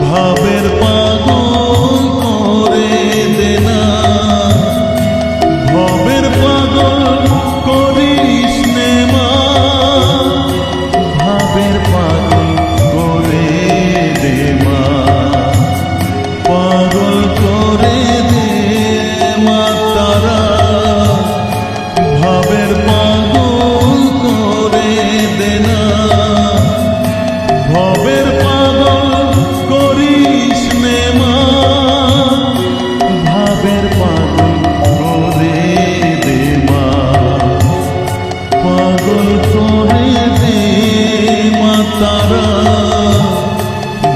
ভাবের পাগল করে দেনা, ভবের পাগল করিস নে মা, ভাবের পাগল করে দে মা, পাগল করে দে মা তারা, ভাবের পাগল করে দে না, ভবের পাগল করিস নে মা, ভাবের পাগল করে দে মা, পাগল করে দে মা তারা,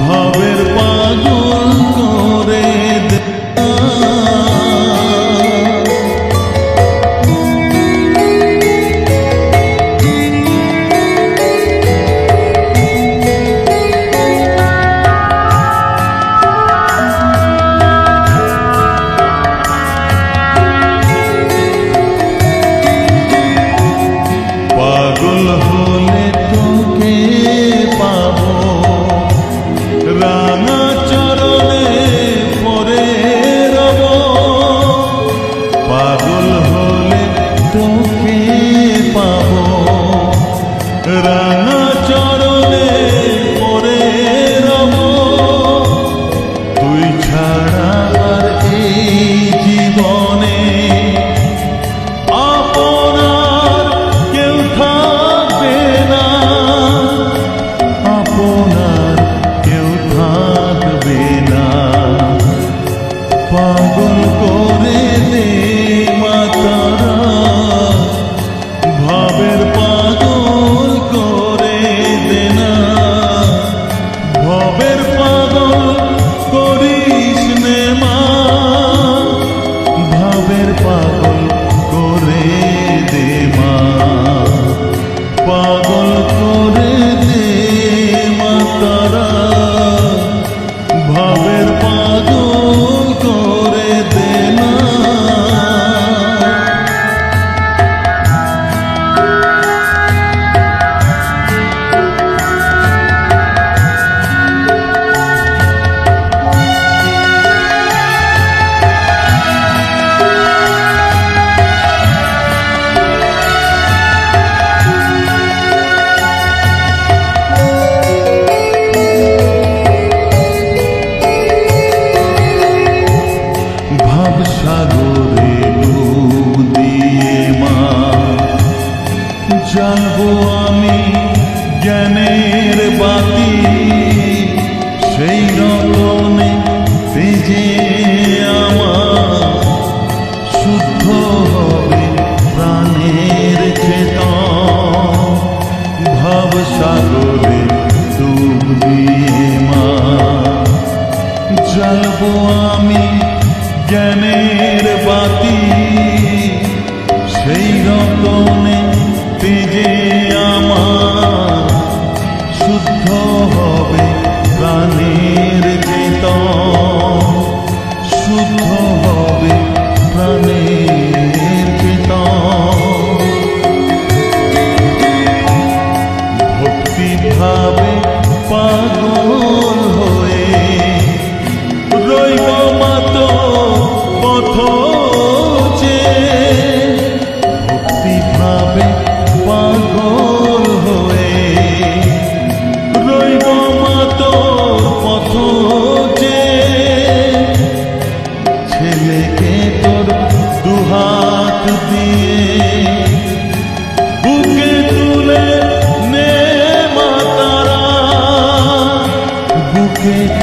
ভাবের পাগল করে দে। পাগল হলে তোকে পাবো রাঙা চরণে পরে রব, পাগল হলে তোকে পাবো রাঙা চরণে পরে রব, তুই ছাড়া আর এই জীবনে আপনার কেউ থাকবে না, আপনার কেউ থাকবে না, পাগল করে দে মা তারা, ভাবের পাগল করে দে না, ভবের পাগল করিস নে মা, ভাবের পাগল করে দে মা, পাগল করে দে মা তারা, ভাবের পাগল করে দে না। সাগরে ডুব দিয়ে মা জ্বালবো আমি জ্ঞানের বাতি, সেই রতনে তেজে আমার শুদ্ধ হবে প্রাণের চেতন, ভাব সাগরে ডুব দিয়ে মা জ্বালবো আমি জ্ঞানের বাতি, সেই রতনে তেজে আমার শুদ্ধ হবে